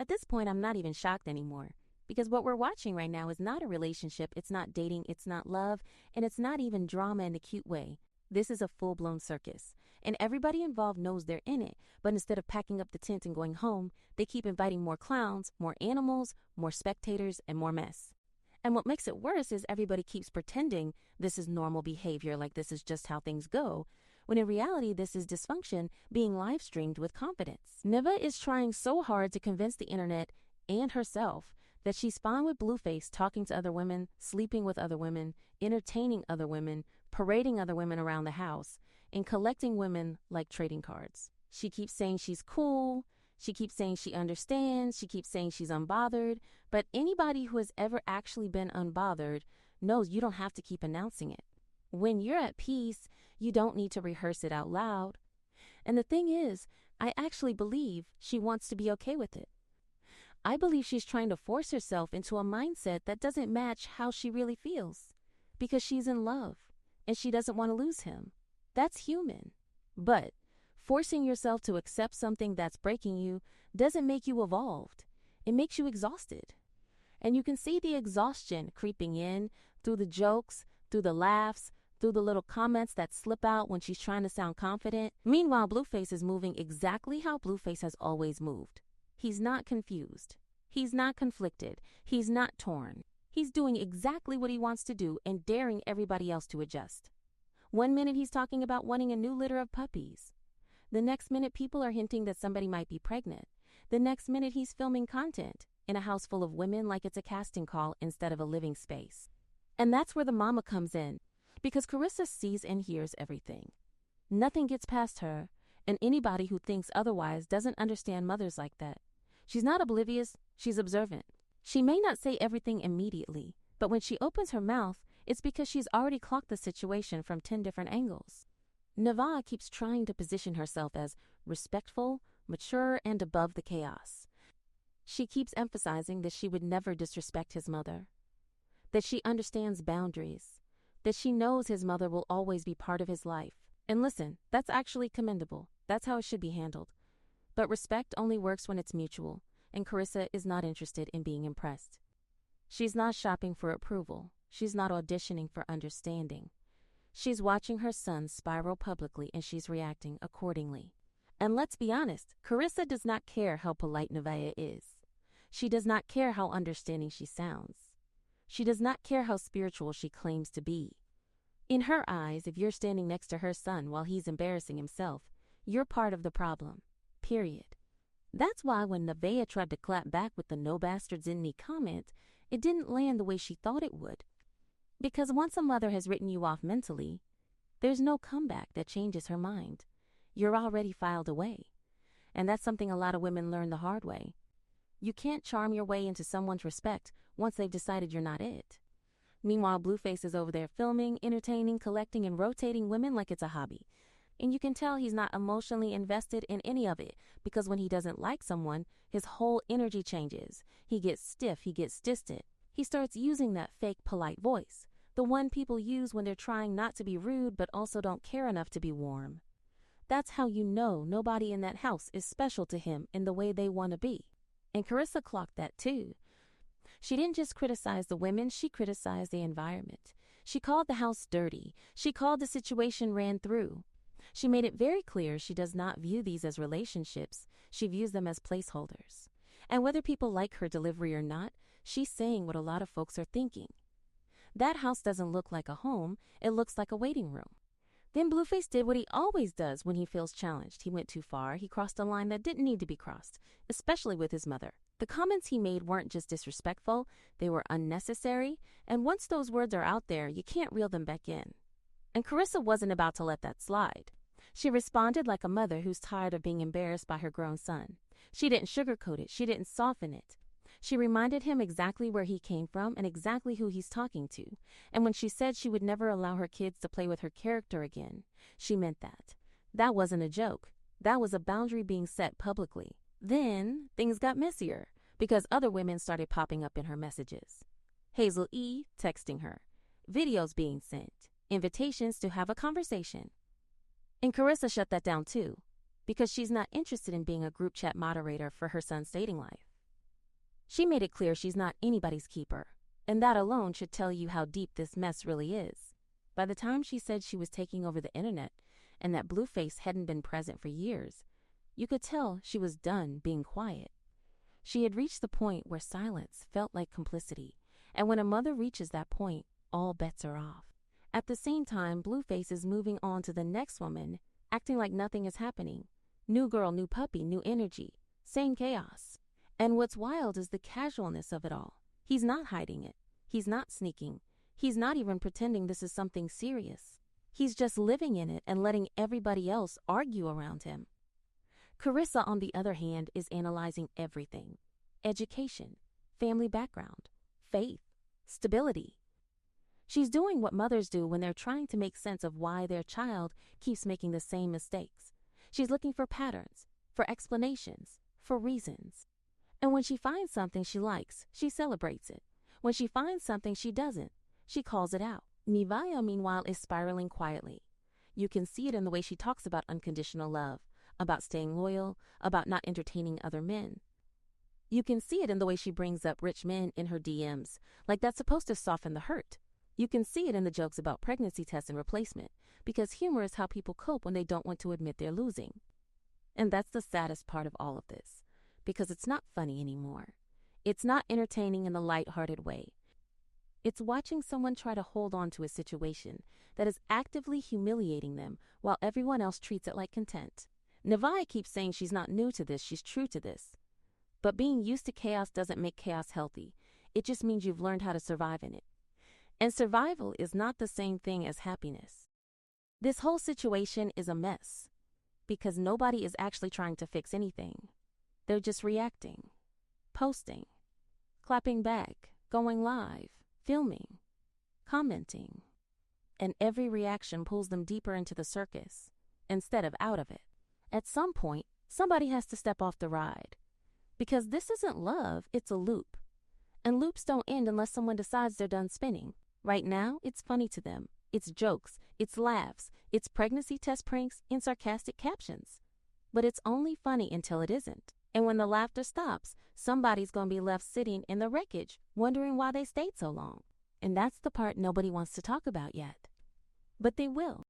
At this point, I'm not even shocked anymore. Because what we're watching right now is not a relationship, it's not dating, it's not love, and it's not even drama in the cute way. This is a full-blown circus. And everybody involved knows they're in it, but instead of packing up the tent and going home, they keep inviting more clowns, more animals, more spectators, and more mess. And what makes it worse is everybody keeps pretending this is normal behavior, like this is just how things go, when in reality this is dysfunction being live-streamed with confidence. Nava is trying so hard to convince the internet and herself that she's fine with Blueface talking to other women, sleeping with other women, entertaining other women, parading other women around the house, and collecting women like trading cards. She keeps saying she's cool, she keeps saying she understands, she keeps saying she's unbothered, but anybody who has ever actually been unbothered knows you don't have to keep announcing it. When you're at peace, you don't need to rehearse it out loud. And the thing is, I actually believe she wants to be okay with it. I believe she's trying to force herself into a mindset that doesn't match how she really feels, because she's in love and she doesn't want to lose him. That's human. But forcing yourself to accept something that's breaking you doesn't make you evolved. It makes you exhausted. And you can see the exhaustion creeping in through the jokes, through the laughs, through the little comments that slip out when she's trying to sound confident. Meanwhile, Blueface is moving exactly how Blueface has always moved. He's not confused. He's not conflicted. He's not torn. He's doing exactly what he wants to do and daring everybody else to adjust. 1 minute he's talking about wanting a new litter of puppies. The next minute people are hinting that somebody might be pregnant. The next minute he's filming content in a house full of women like it's a casting call instead of a living space. And that's where the mama comes in, because Karissa sees and hears everything. Nothing gets past her, and anybody who thinks otherwise doesn't understand mothers like that. She's not oblivious, she's observant. She may not say everything immediately, but when she opens her mouth, it's because she's already clocked the situation from 10 different angles. Nava keeps trying to position herself as respectful, mature, and above the chaos. She keeps emphasizing that she would never disrespect his mother, that she understands boundaries, that she knows his mother will always be part of his life. And listen, that's actually commendable. That's how it should be handled. But respect only works when it's mutual, and Karissa is not interested in being impressed. She's not shopping for approval. She's not auditioning for understanding. She's watching her son spiral publicly, and she's reacting accordingly. And let's be honest, Karissa does not care how polite Nava is. She does not care how understanding she sounds. She does not care how spiritual she claims to be. In her eyes, if you're standing next to her son while he's embarrassing himself, you're part of the problem. Period. That's why when Nava tried to clap back with the "no bastards in me" comment, it didn't land the way she thought it would. Because once a mother has written you off mentally, there's no comeback that changes her mind. You're already filed away. And that's something a lot of women learn the hard way. You can't charm your way into someone's respect once they've decided you're not it. Meanwhile, Blueface is over there filming, entertaining, collecting, and rotating women like it's a hobby. And you can tell he's not emotionally invested in any of it, because when he doesn't like someone, his whole energy changes. He gets stiff, he gets distant. He starts using that fake polite voice, the one people use when they're trying not to be rude but also don't care enough to be warm. That's how you know nobody in that house is special to him in the way they want to be. And Karissa clocked that too. She didn't just criticize the women, she criticized the environment. She called the house dirty. She called the situation ran through. She made it very clear she does not view these as relationships. She views them as placeholders. And whether people like her delivery or not, she's saying what a lot of folks are thinking. That house doesn't look like a home, it looks like a waiting room. Then Blueface did what he always does when he feels challenged. He went too far. He crossed a line that didn't need to be crossed, especially with his mother. The comments he made weren't just disrespectful, they were unnecessary, and once those words are out there, you can't reel them back in. And Karissa wasn't about to let that slide. She responded like a mother who's tired of being embarrassed by her grown son. She didn't sugarcoat it. She didn't soften it. She reminded him exactly where he came from and exactly who he's talking to. And when she said she would never allow her kids to play with her character again, she meant that. That wasn't a joke. That was a boundary being set publicly. Then things got messier because other women started popping up in her messages. Hazel E. texting her. Videos being sent. Invitations to have a conversation. And Karissa shut that down too, because she's not interested in being a group chat moderator for her son's dating life. She made it clear she's not anybody's keeper, and that alone should tell you how deep this mess really is. By the time she said she was taking over the internet and that Blueface hadn't been present for years, you could tell she was done being quiet. She had reached the point where silence felt like complicity, and when a mother reaches that point, all bets are off. At the same time, Blueface is moving on to the next woman, acting like nothing is happening. New girl, new puppy, new energy, same chaos. And what's wild is the casualness of it all. He's not hiding it. He's not sneaking. He's not even pretending this is something serious. He's just living in it and letting everybody else argue around him. Karissa, on the other hand, is analyzing everything. Education, family background, faith, stability. She's doing what mothers do when they're trying to make sense of why their child keeps making the same mistakes. She's looking for patterns, for explanations, for reasons. And when she finds something she likes, she celebrates it. When she finds something she doesn't, she calls it out. Nava, meanwhile, is spiraling quietly. You can see it in the way she talks about unconditional love, about staying loyal, about not entertaining other men. You can see it in the way she brings up rich men in her DMs, like that's supposed to soften the hurt. You can see it in the jokes about pregnancy tests and replacement, because humor is how people cope when they don't want to admit they're losing. And that's the saddest part of all of this, because it's not funny anymore. It's not entertaining in the light-hearted way. It's watching someone try to hold on to a situation that is actively humiliating them while everyone else treats it like content. Nava keeps saying she's not new to this, she's true to this. But being used to chaos doesn't make chaos healthy. It just means you've learned how to survive in it. And survival is not the same thing as happiness. This whole situation is a mess because nobody is actually trying to fix anything. They're just reacting, posting, clapping back, going live, filming, commenting. And every reaction pulls them deeper into the circus instead of out of it. At some point, somebody has to step off the ride. Because this isn't love, it's a loop. And loops don't end unless someone decides they're done spinning. Right now, it's funny to them. It's jokes, it's laughs, it's pregnancy test pranks and sarcastic captions. But it's only funny until it isn't. And when the laughter stops, somebody's going to be left sitting in the wreckage, wondering why they stayed so long. And that's the part nobody wants to talk about yet. But they will.